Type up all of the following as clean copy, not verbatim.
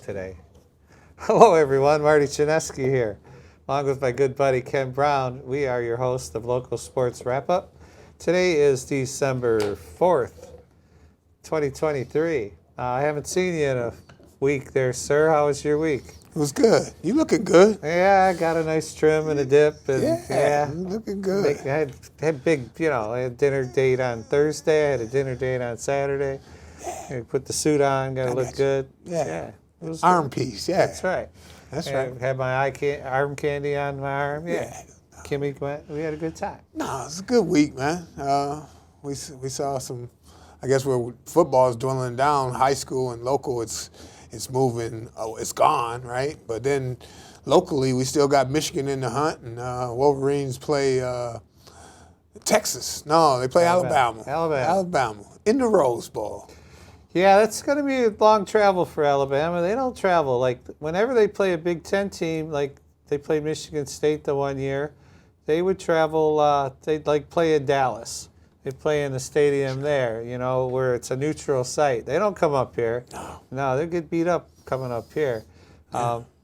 today. Hello, everyone. Marty Chinesky here, along with my good buddy Ken Brown. We are your host of Local Sports Wrap-Up. Today is December 4th, 2023. I haven't seen you in a week there, sir. How was your week? It was good. You looking good. Yeah, I got a nice trim and a dip. And Yeah, you looking good. I had big, I had a dinner date on Thursday. I had a dinner date on Saturday. I put the suit on, got to look good. Yeah. It was Arm good. piece, yeah. That's right. That's right. Had my arm candy on my arm. Yeah. Kimmy went. We had a good time. No, it's a good week, man. We saw some, I guess where football is dwindling down, high school and local, it's moving, it's gone, right? But then locally, we still got Michigan in the hunt, and Wolverines play Texas. No, they play Alabama. Alabama in the Rose Bowl. Yeah, that's going to be a long travel for Alabama. They don't travel. Like, whenever they play a Big Ten team, like they played Michigan State the one year, they would travel, they'd play in Dallas. They play in the stadium there, where it's a neutral site. They don't come up here. No, they get beat up coming up here.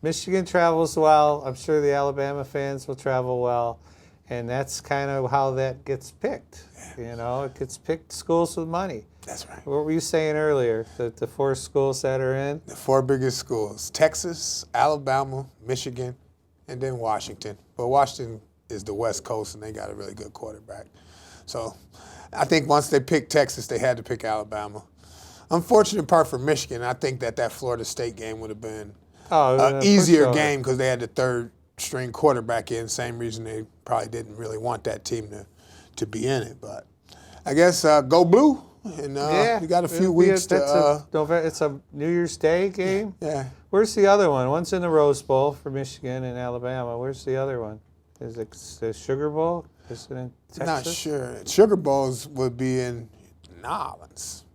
Michigan travels well. I'm sure the Alabama fans will travel well. And that's kind of how that gets picked. It gets picked schools with money. That's right. What were you saying earlier? The four schools that are in? The four biggest schools: Texas, Alabama, Michigan, and then Washington. But Washington is the West Coast, and they got a really good quarterback. So I think once they picked Texas, they had to pick Alabama. Unfortunate part for Michigan, I think that Florida State game would have been an easier game because they had the third-string quarterback in. Same reason they probably didn't really want that team to be in it. But I guess go blue. And you got a few weeks to. It's a New Year's Day game. Yeah. Where's the other one? One's in the Rose Bowl for Michigan and Alabama. Where's the other one? Is it the Sugar Bowl? Is it in Texas? Not sure. Sugar Bowls would be in New Orleans.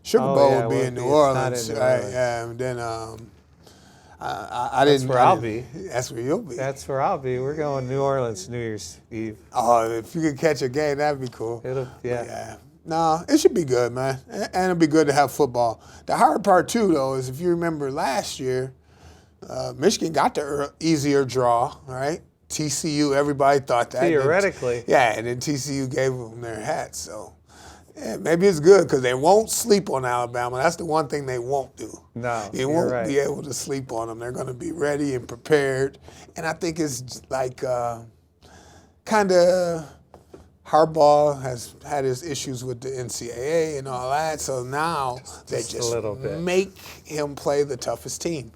Sugar Bowl would be in New Orleans. Right? Yeah. And then I didn't. That's where I'll be. That's where you'll be. That's where I'll be. We're going New Orleans New Year's Eve. Oh, if you could catch a game, that'd be cool. Yeah. No, it should be good, man. And it'll be good to have football. The hard part, too, though, is if you remember last year, Michigan got the easier draw, right? TCU, everybody thought that. Theoretically. Yeah, and then TCU gave them their hats. So maybe it's good because they won't sleep on Alabama. That's the one thing they won't do. No, they won't be able to sleep on them. They're going to be ready and prepared. And I think it's like kind of Harbaugh has had his issues with the NCAA and all that. So now they just make him play the toughest team.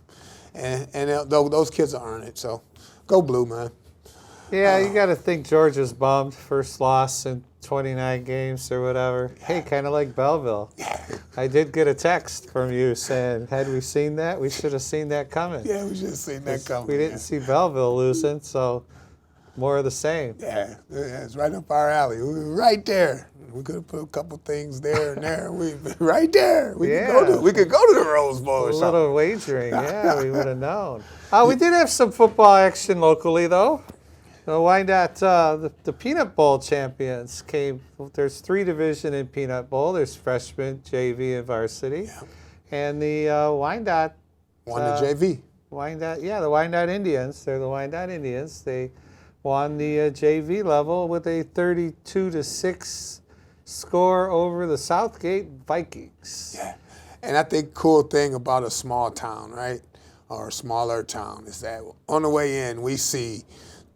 And those kids will earn it. So go blue, man. Yeah, you got to think Georgia's bummed. First loss in 29 games or whatever. Yeah. Hey, kind of like Belleville. Yeah. I did get a text from you saying, had we seen that, we should have seen that coming. Yeah, we should have seen that coming. We didn't see Belleville losing, so more of the same. Yeah, it's right up our alley. We were right there. We could have put a couple things there and there. Right there. We could go to the Rose Bowl or something. A little wagering, we would have known. We did have some football action locally, though. The Wyandotte, the Peanut Bowl champions came. There's 3 division in Peanut Bowl. There's freshman, JV, and varsity. Yeah. And the Wyandotte won the JV. The Wyandotte Indians. They're the Wyandotte Indians. They won the JV level with a 32-6 score over the Southgate Vikings. Yeah, and I think cool thing about a small town, right, or a smaller town, is that on the way in we see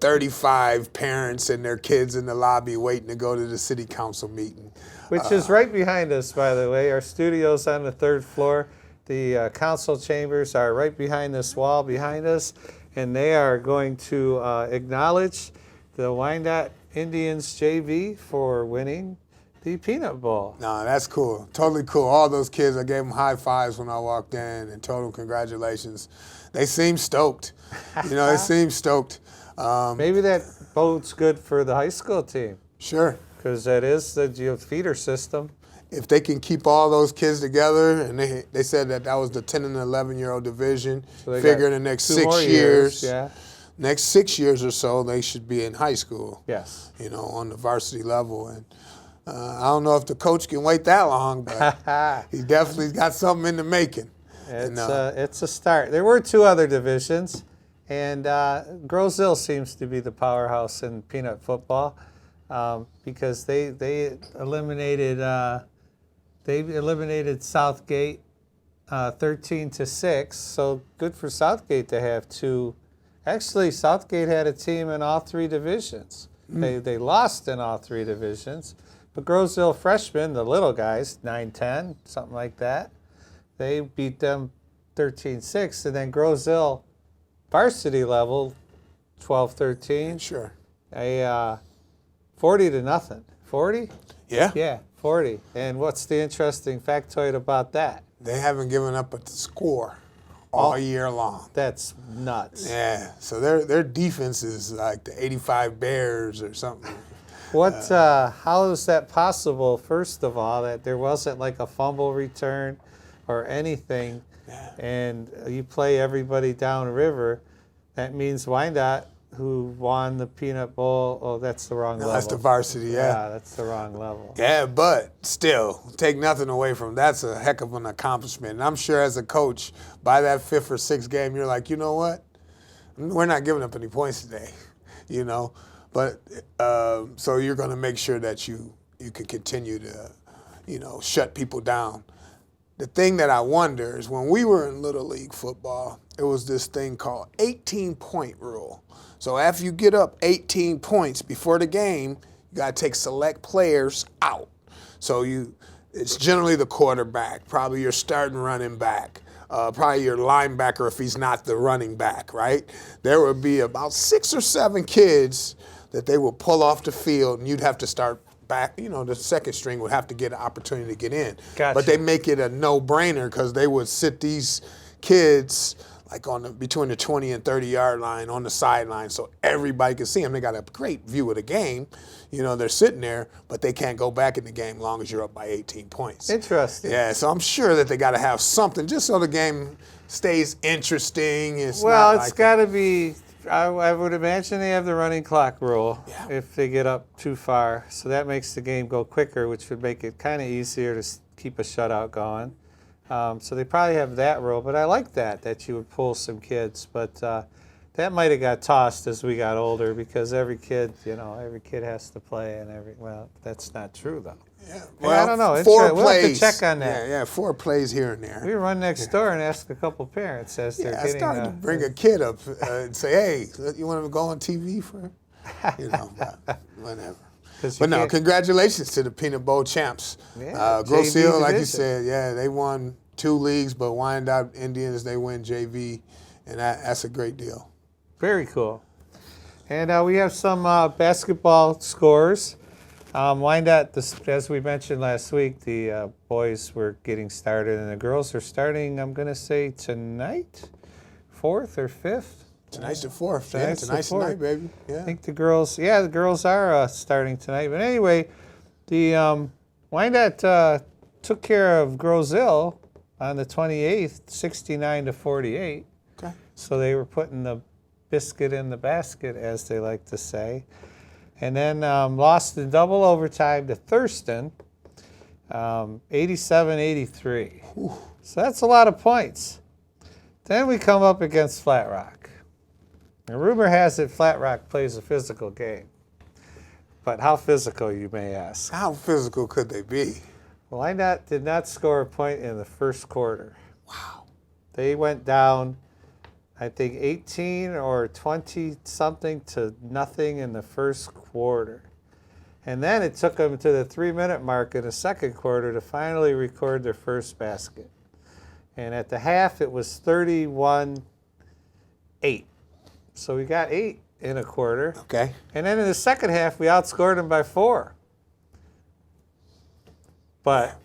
35 parents and their kids in the lobby waiting to go to the city council meeting. Which is right behind us, by the way. Our studio's on the 3rd floor. The council chambers are right behind this wall behind us, and they are going to acknowledge the Wyandotte Indians JV for winning the Peanut Bowl. No, that's cool. Totally cool. All those kids, I gave them high fives when I walked in and told them congratulations. They seem stoked. They seem stoked. Maybe that bodes good for the high school team. Sure. Because that is the feeder system. If they can keep all those kids together, and they said that was the 10 and 11-year-old division, so figure in the next 6 years, next 6 years or so, they should be in high school. Yes. On the varsity level. And I don't know if the coach can wait that long, but he definitely got something in the making. It's a start. There were 2 other divisions, and Grosse-Ile seems to be the powerhouse in peanut football because they eliminated Southgate 13-6. So good for Southgate to have 2. Actually, Southgate had a team in all 3 divisions. They lost in all 3 divisions, but Grosse-Ile freshmen, the little guys, 9-10, something like that, they beat them 13-6, and then Grosse-Ile varsity level 12-13. Sure. 40-0. 40? Yeah. Yeah, 40. And what's the interesting factoid about that? They haven't given up a score all year long. That's nuts. Yeah. So their defense is like the 85 Bears or something. How is that possible, first of all, that there wasn't like a fumble return or anything, and you play everybody downriver? That means Wyandotte, who won the Peanut Bowl, that's the wrong level. That's the varsity, Yeah, that's the wrong level. Yeah, but still, take nothing away from that's a heck of an accomplishment. And I'm sure as a coach, by that 5th or 6th game, you're like, you know what? We're not giving up any points today, you know. But so you're going to make sure that you can continue to, shut people down. The thing that I wonder is when we were in Little League football, it was this thing called 18-point rule. So after you get up 18 points before the game, you got to take select players out. So it's generally the quarterback, probably your starting running back, probably your linebacker if he's not the running back, right? There would be about 6 or 7 kids that they would pull off the field, and you'd have to start back. The second string would have to get an opportunity to get in. Gotcha. But they make it a no-brainer because they would sit these kids like between the 20 and 30-yard line on the sideline so everybody can see them. They got a great view of the game. They're sitting there, but they can't go back in the game long as you're up by 18 points. Interesting. Yeah, so I'm sure that they got to have something just so the game stays interesting. It's got to be, I would imagine they have the running clock rule if they get up too far. So that makes the game go quicker, which would make it kind of easier to keep a shutout going. So they probably have that rule, but I like that you would pull some kids. But that might have got tossed as we got older because every kid has to play, and that's not true though. Yeah, I don't know. 4 We'll plays. have to check on that. Yeah, 4 plays here and there. We run next door and ask a couple parents as they're I getting. started to bring a kid up and say, "Hey, you want to go on TV for?" But whatever. But no, congratulations to the Peanut Bowl champs. Yeah, Grosse-Ile, like you division. said, they won 2 leagues, but Wyandotte Indians, they win JV, and that's a great deal. Very cool. And we have some basketball scores. Wyandotte, as we mentioned last week, the boys were getting started, and the girls are starting, I'm going to say, tonight, 4th or 5th. Tonight's the 4th. Tonight's tonight's the the 4th. night, baby. Yeah. I think the girls are starting tonight. But anyway, the Wyandotte took care of Grosse-Ile on the 28th, 69-48. Okay. So they were putting the biscuit in the basket, as they like to say. And then lost in double overtime to Thurston, 87-83. So that's a lot of points. Then we come up against Flat Rock. And rumor has it Flat Rock plays a physical game. But how physical, you may ask? How physical could they be? Wyandotte did not score a point in the first quarter. Wow. They went down, I think, 18 or 20-something to nothing in the first quarter. And then it took them to the 3-minute mark in the second quarter to finally record their first basket. And at the half, it was 31-8. So we got 8 in a quarter. Okay. And then in the second half, we outscored them by 4. But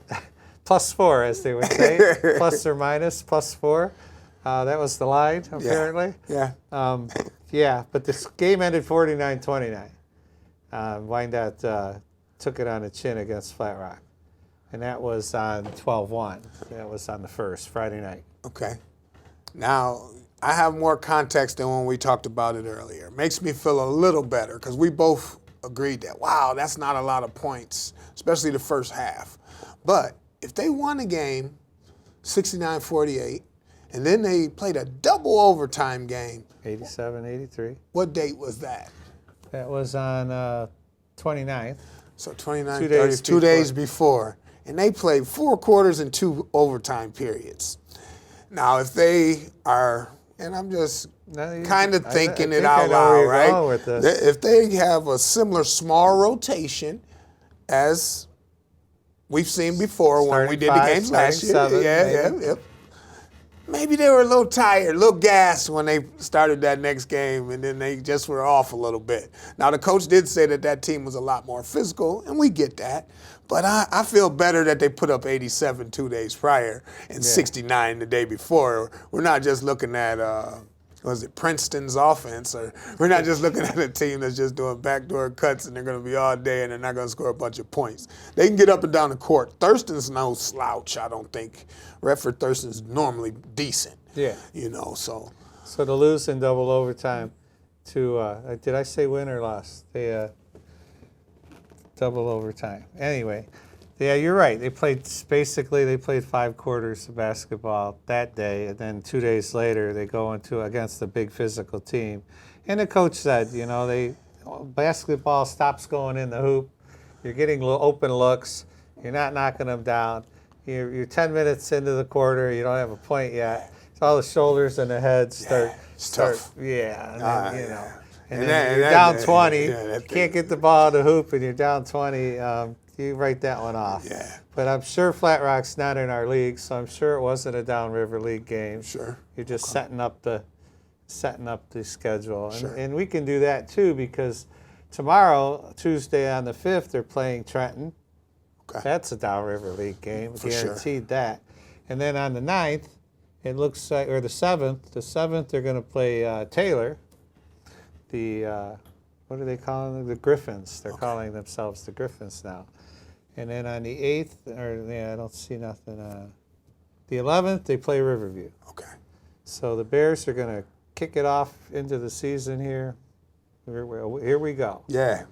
+4, as they would say, plus or minus, +4. That was the line, apparently. Yeah. But this game ended 49-29. Wyandotte took it on the chin against Flat Rock. And that was on 12-1. That was on the first, Friday night. Okay. Now, I have more context than when we talked about it earlier. Makes me feel a little better because we both agreed that, wow, that's not a lot of points, especially the first half. But if they won the game 69-48 And then they played a double overtime game. 87, 83. What date was that? That was on 29th. So 29, 2 30, days 2 days before. And they played 4 quarters and 2 overtime periods. Now, if they are, and I'm just kind of thinking it out loud, right? If they have a similar small rotation as we've seen before when we did the games last year. Maybe they were a little tired, a little gassed when they started that next game, and then they just were off a little bit. Now, the coach did say that team was a lot more physical, and we get that. But I feel better that they put up 87 2 days prior and 69 the day before. We're not just looking at, Princeton's offense, or we're not just looking at a team that's just doing backdoor cuts and they're going to be all day and they're not going to score a bunch of points. They can get up and down the court. Thurston's no slouch, I don't think. Redford Thurston's normally decent. Yeah. So to lose in double overtime to, did I say win or loss? They double overtime. Anyway, yeah, you're right. They played 5 quarters of basketball that day, and then 2 days later they go against a big physical team. And the coach said, basketball stops going in the hoop. You're getting open looks. You're not knocking them down. You're 10 minutes into the quarter. You don't have a point yet. So all the shoulders and the heads start. Tough. Yeah, and then, And then you're down 20, can't get the ball to the hoop, and you're down 20. You write that one off. Yeah. But I'm sure Flat Rock's not in our league, so I'm sure it wasn't a Downriver League game. Sure. You're just setting up the schedule. Sure. And we can do that too, because tomorrow, Tuesday on the 5th, they're playing Trenton. Okay. That's a Downriver League game, For guaranteed that. And then on the 9th, it looks like, or the 7th, they're going to play Taylor. What are they calling them? The Griffins. They're calling themselves the Griffins now. And then on the 8th, I don't see nothing. The 11th, they play Riverview. Okay. So the Bears are going to kick it off into the season here. Here we go. Yeah.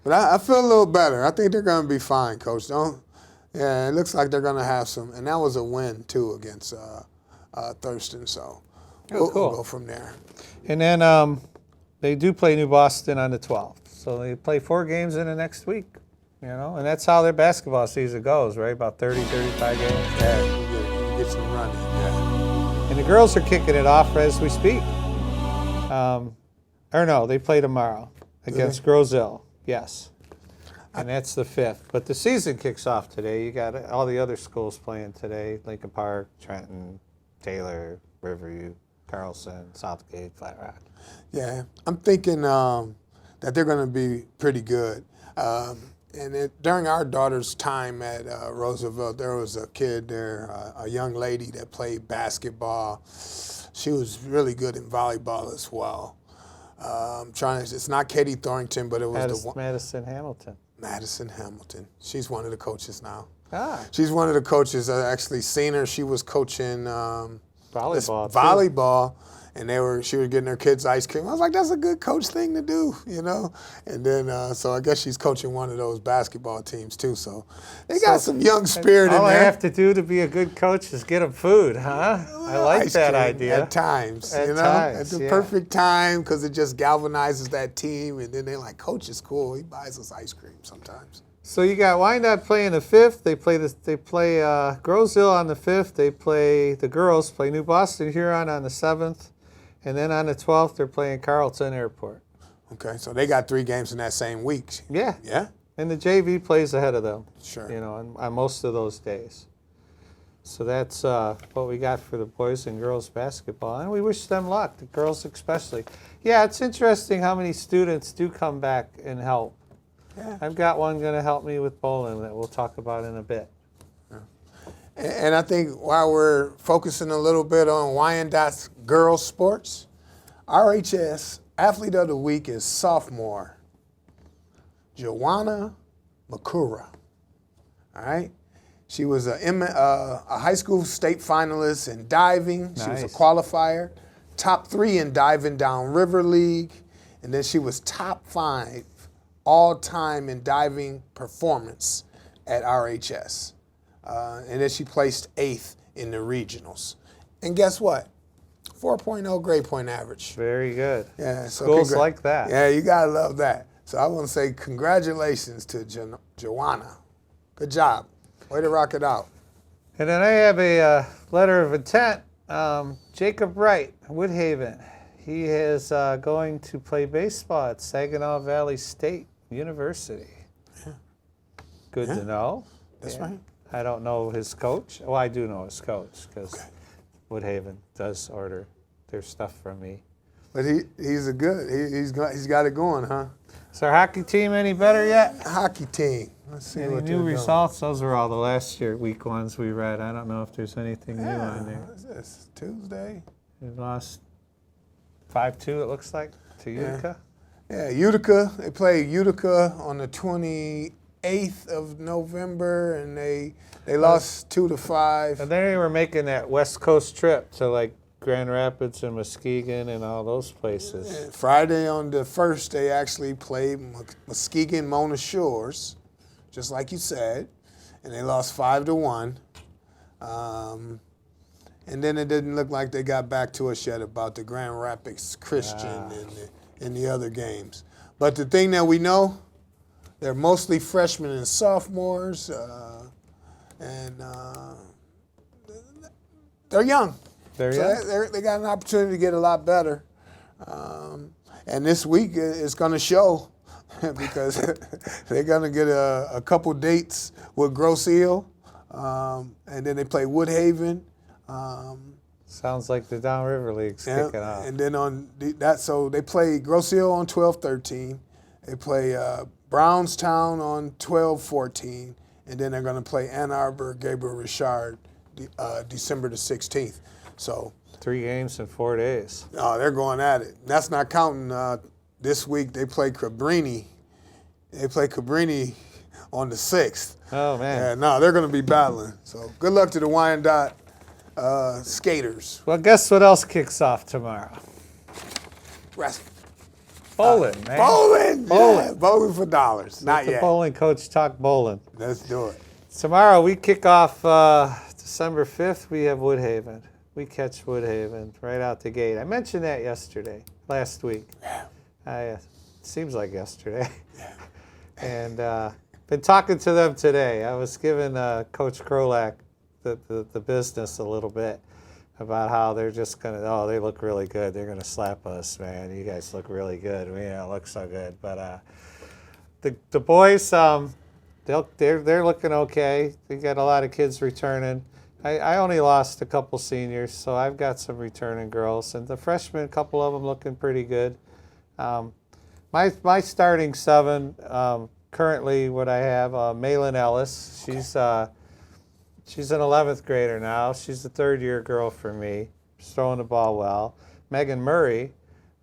But I feel a little better. I think they're going to be fine, Coach. Yeah, it looks like they're going to have some. And that was a win, too, against Thurston. So we'll go from there. And then they do play New Boston on the 12th. So they play 4 games in the next week, and that's how their basketball season goes, right? About 30, 35 games. Yeah, you get some running, yeah. And the girls are kicking it off as we speak. Or no, they play tomorrow against Grosville, yes. And that's the 5th. But the season kicks off today. You got all the other schools playing today: Lincoln Park, Trenton, Taylor, Riverview, Carlson, Southgate, Flat Rock. Yeah, I'm thinking that they're going to be pretty good. During our daughter's time at Roosevelt, there was a kid there, a young lady that played basketball. She was really good in volleyball as well. It's not Katie Thornton, but it was Madison Hamilton. Madison Hamilton. She's one of the coaches now. Ah. She's one of the coaches. I actually seen her. She was coaching volleyball. And she was getting her kids ice cream. I was like, that's a good coach thing to do, And then, so I guess she's coaching one of those basketball teams too. So they got some young spirit in there. All I have to do to be a good coach is get them food, huh? I like that idea. At times, at the perfect time, because it just galvanizes that team. And then they're like, Coach is cool. He buys us ice cream sometimes. So you got Wyandotte playing the 5th. They play Grosville on the 5th. The girls play New Boston Huron on the 7th. And then on the 12th, they're playing Carlton Airport. Okay, so they got 3 games in that same week. Yeah. Yeah? And the JV plays ahead of them. Sure. On most of those days. So that's what we got for the boys and girls basketball. And we wish them luck, the girls especially. Yeah, it's interesting how many students do come back and help. Yeah. I've got one going to help me with bowling that we'll talk about in a bit. And I think while we're focusing a little bit on Wyandotte's girls sports, RHS Athlete of the Week is sophomore Joanna Makura. All right? She was a high school state finalist in diving. Nice. She was a qualifier, top 3 in diving Downriver League, and then she was top 5 all-time in diving performance at RHS. And then she placed 8th in the regionals. And guess what? 4.0 grade point average. Very good. Yeah, so Schools like that. Yeah, you gotta love that. So I want to say congratulations to Joanna. Good job. Way to rock it out. And then I have a letter of intent. Jacob Wright, Woodhaven. He is going to play baseball at Saginaw Valley State University. Yeah. Good to know. That's Yeah. right. I don't know his coach. Well, I do know his coach because Okay. Woodhaven does order their stuff from me. But he's a good. He's got it going, huh? Is our hockey team any better yet? Hockey team. Let's see Any what new they're results? Those were all the last year week ones we read. I don't know if there's anything doing. new Yeah. on there. What is this? Tuesday. We lost 5-2. It looks like to Yeah. Utica. Yeah, Utica. They played Utica on the 28th of November, and they lost 2-5. And they were making that West Coast trip to like Grand Rapids and Muskegon and all those places. And Friday on the 1st, they actually played Muskegon Mona Shores, just like you said, and they lost 5-1. And then it didn't look like they got back to us yet about the Grand Rapids Christian and the other games. But the thing that we know, they're mostly freshmen and sophomores, and they're young. There So you they got an opportunity to get a lot better. And this week it's going to show because they're going to get a couple dates with Grosse Ile, and then they play Woodhaven. Sounds like the Downriver League's kicking off. And then so they play Grosse Ile on 12-13. They play Brownstown on 12-14, and then they're going to play Ann Arbor, Gabriel Richard, December the 16th. So 3 games in 4 days. they're going at it. That's not counting this week. They play Cabrini. They play Cabrini on the 6th. Oh man. Yeah, they're going to be battling. So good luck to the Wyandotte skaters. Well, guess what else kicks off tomorrow? Bowling, man. Bowling. Bowling. Yeah, bowling for dollars. Not Let the yet. bowling coach talk bowling. Let's do it. Tomorrow we kick off December 5th. We have Woodhaven. We catch Woodhaven right out the gate. I mentioned that last week. Yeah. Seems like yesterday. And been talking to them today. I was giving Coach Krolak the business a little bit about how they're just gonna. They look really good. They're gonna slap us, man. You guys look really good. It looks so good. But the boys, they're looking okay. They got a lot of kids returning. I only lost a couple seniors, so I've got some returning girls, and the freshmen, a couple of them looking pretty good. My starting 7 currently, what I have, Malin Ellis. She's an 11th grader now. She's a 3rd-year girl for me. She's throwing the ball well. Megan Murray,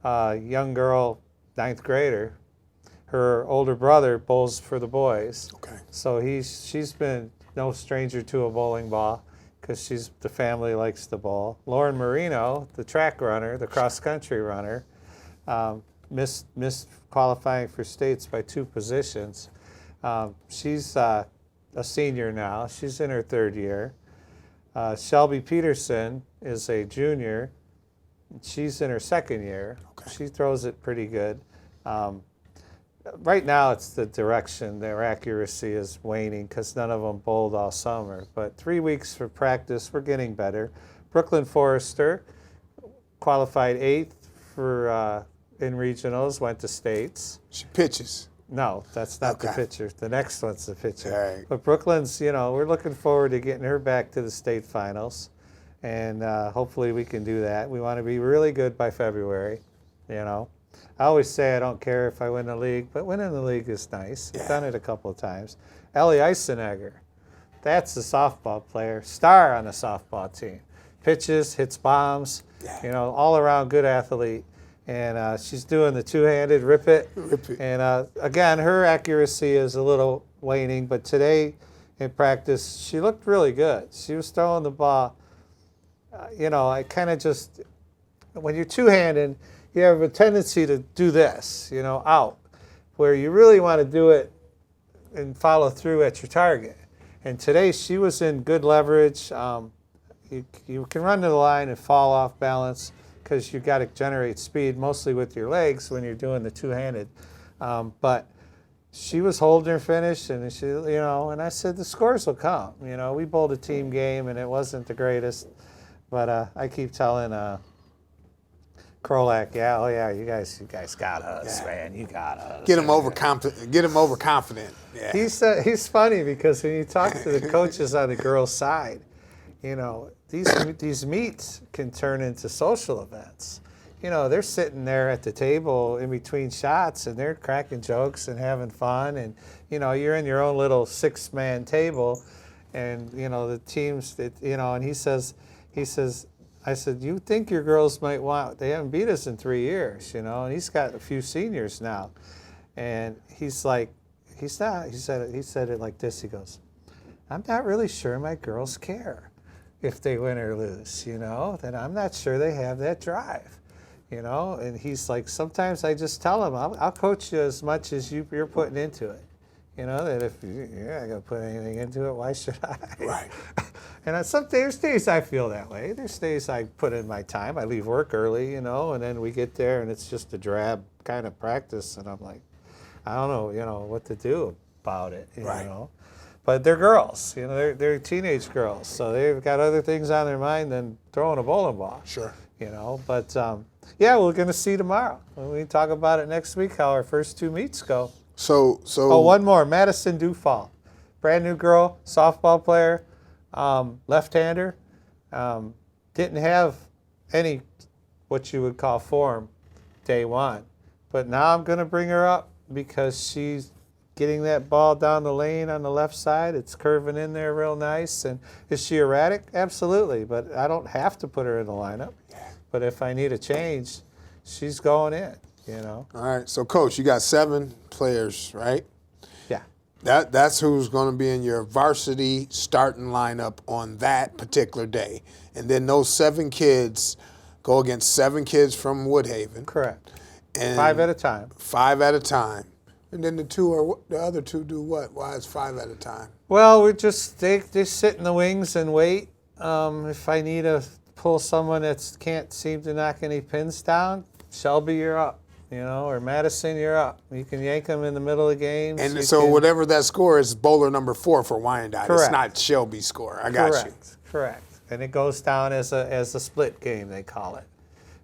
young girl, 9th grader. Her older brother bowls for the boys. Okay. So she's been no stranger to a bowling ball because the family likes the bowl. Lauren Marino, the track runner, the cross-country runner, missed qualifying for states by 2 positions. She's a senior now. She's in her 3rd year. Shelby Peterson is a junior. She's in her 2nd year. Okay. She throws it pretty good. Right now, it's the direction. Their accuracy is waning because none of them bowled all summer. But 3 weeks for practice, we're getting better. Brooklyn Forrester qualified 8th for in regionals, went to states. She pitches. No, that's not the Okay. pitcher. The next one's the pitcher. All right. But Brooklyn's, we're looking forward to getting her back to the state finals. And hopefully we can do that. We want to be really good by February, I always say I don't care if I win the league, but winning the league is nice. I've done it a couple of times. Ellie Eisenegger, that's the softball player, star on the softball team. Pitches, hits bombs, all around good athlete. And she's doing the 2-handed rip it. And again, her accuracy is a little waning, but today in practice, she looked really good. She was throwing the ball. I kind of just, when you're 2-handed, you have a tendency to do this, out, where you really want to do it and follow through at your target. And today she was in good leverage. you can run to the line and fall off balance because you got to generate speed mostly with your legs when you're doing the two-handed. But she was holding her finish, and she, and I said the scores will come. We bowled a team game, and it wasn't the greatest, but I keep telling Krolak, you guys got us, man. You got us. Get him overconfident. Get him overconfident. Yeah. He's funny because when you talk to the coaches on the girls' side, these meets can turn into social events. They're sitting there at the table in between shots, and they're cracking jokes and having fun, and you're in your own little 6-man table, and the teams that and he says. I said, you think your girls might want, they haven't beat us in 3 years, and he's got a few seniors now. And he's like, he's not, he said it like this, he goes, I'm not really sure my girls care if they win or lose, that I'm not sure they have that drive, and he's like, sometimes I just tell them, I'll coach you as much as you're putting into it. That if you're not going to put anything into it, why should I? Right. And there's days I feel that way. There's days I put in my time. I leave work early, and then we get there, and it's just a drab kind of practice. And I'm like, I don't know, what to do about it, Right. But they're girls, they're teenage girls. So they've got other things on their mind than throwing a bowling ball. Sure. But, we're going to see tomorrow. We can talk about it next week, how our first 2 meets go. So. Oh, one more. Madison Dufall, brand new girl, softball player, left-hander. Didn't have any what you would call form day one. But now I'm going to bring her up because she's getting that ball down the lane on the left side. It's curving in there real nice. And is she erratic? Absolutely. But I don't have to put her in the lineup. But if I need a change, she's going in. All right. So, Coach, you got 7 players, right? Yeah. That's who's going to be in your varsity starting lineup on that particular day. And then those 7 kids go against 7 kids from Woodhaven. Correct. And 5 at a time. 5 at a time. And then the other 2 do what? Why is 5 at a time? Well, they just sit in the wings and wait. If I need to pull someone that can't seem to knock any pins down, Shelby, you're up. Or Madison, you're up. You can yank them in the middle of games. And so whatever that score is, bowler number 4 for Wyandotte. Correct. It's not Shelby's score. I got you. Correct. And it goes down as a split game, they call it.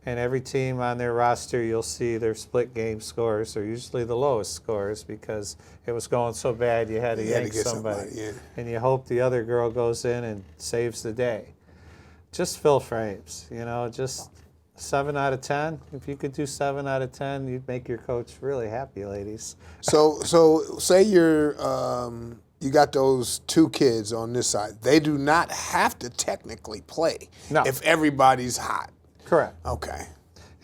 And every team on their roster, you'll see their split game scores are usually the lowest scores because it was going so bad you had to yank get somebody. Yeah. And you hope the other girl goes in and saves the day. Just fill frames, just 7 out of 10. If you could do 7 out of 10, you'd make your coach really happy, ladies. So say you got those 2 kids on this side. They do not have to technically play if everybody's hot. Correct. Okay.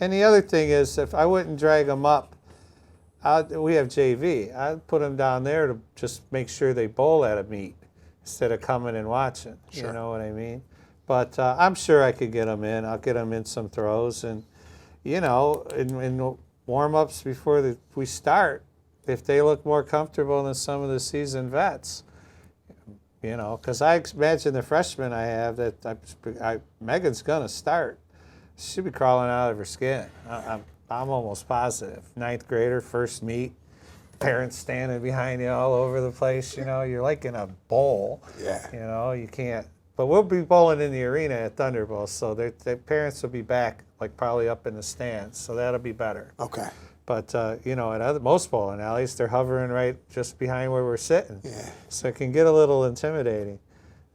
And the other thing is, if I wouldn't drag them up, we have JV. I'd put them down there to just make sure they bowl at a meet instead of coming and watching. Sure. You know what I mean? But I'm sure I could get them in. I'll get them in some throws. And, in warm-ups before we start, if they look more comfortable than some of the seasoned vets, because I imagine the freshman I have that Megan's going to start. She'll be crawling out of her skin. I'm almost positive. 9th grader, first meet, parents standing behind you all over the place. You're like in a bowl. Yeah. You can't. But we'll be bowling in the arena at Thunderbolt, so their parents will be back, like probably up in the stands, so that'll be better. Okay. But, at most bowling alleys, they're hovering right just behind where we're sitting. Yeah. So it can get a little intimidating.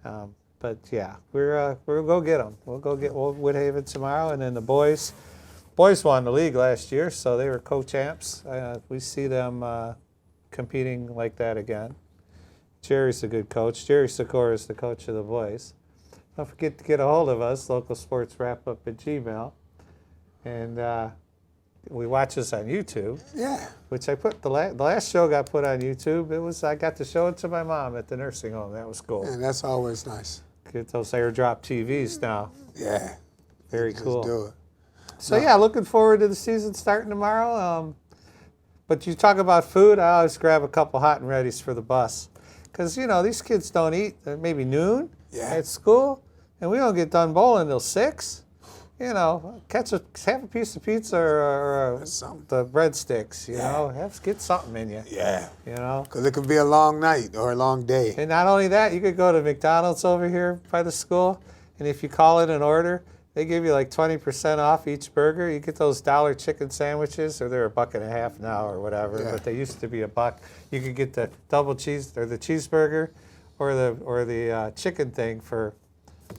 But, yeah, we'll go get them. We'll go get Woodhaven tomorrow. And then the boys won the league last year, so they were co-champs. We see them competing like that again. Jerry's a good coach. Jerry Sikora is the coach of the boys. Don't forget to get a hold of us, Local Sports Wrap Up at Gmail. And we watch us on YouTube. Yeah. Which I put, the last show got put on YouTube. I got to show it to my mom at the nursing home. That was cool. And that's always nice. Get those airdrop TVs now. Yeah. Very Just cool. do it. So, looking forward to the season starting tomorrow. But you talk about food, I always grab a couple hot and readies for the bus. Because, these kids don't eat maybe noon at school. and we don't get done bowling till 6. You know, have a piece of pizza or That's something. the breadsticks. You know, get something in you. Yeah. You know. Because it could be a long night or a long day. And not only that, you could go to McDonald's over here by the school, and if you call it an order, they give you like 20% off each burger. You get those $1 chicken sandwiches, or they're $1.50 now or whatever, Yeah. but they used to be $1. You could get the double cheese or the cheeseburger, or the chicken thing for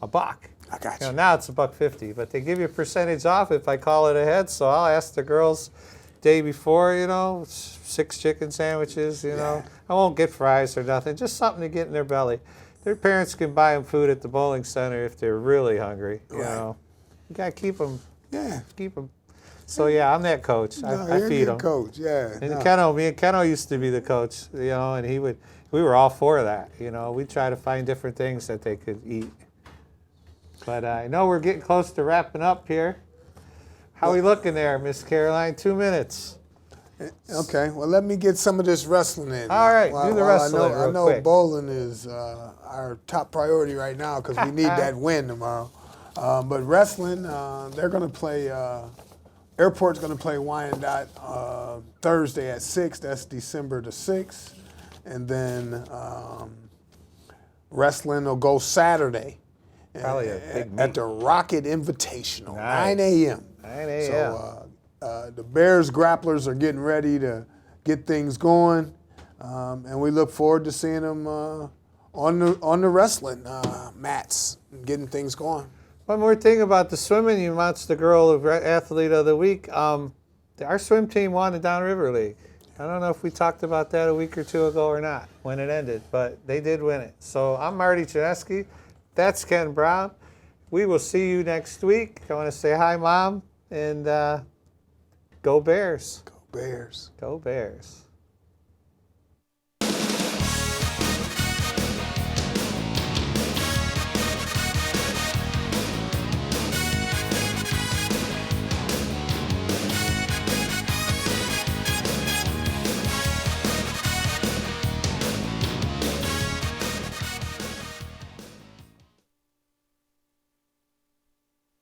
$1. I got You know, you. now it's $1.50, but they give you a percentage off if I call it ahead. So I'll ask the girls day before, 6 chicken sandwiches. I won't get fries or nothing, just something to get in their belly. Their parents can buy them food at the bowling center if they're really hungry. You Right. know, you gotta keep them. Yeah. Keep them. So yeah, I'm that coach. No, I you're a feed good them. coach. Yeah. And me and Keno used to be the coach. And we were all for that. We try to find different things that they could eat. But I know we're getting close to wrapping up here. How we looking there, Miss Caroline? 2 minutes. Okay, well, let me get some of this wrestling in. All right, do the wrestling I real know quick. bowling is our top priority right now because we need that win tomorrow. But wrestling, they're going to play, Airport's going to play Wyandotte Thursday at 6. That's December the 6th. And then wrestling will go Saturday. Probably a big at meet. the Rocket Invitational, Nice. 9 a.m. 9 a.m. So the Bears grapplers are getting ready to get things going, and we look forward to seeing them on the wrestling mats and getting things going. One more thing about the swimming. You announced the girl of athlete of the week. Our swim team won the Downriver League. I don't know if we talked about that a week or two ago or not when it ended, but they did win it. So I'm Marty Chinesky. That's Ken Brown. We will see you next week. I want to say hi, Mom, and go Bears. Go Bears. Go Bears.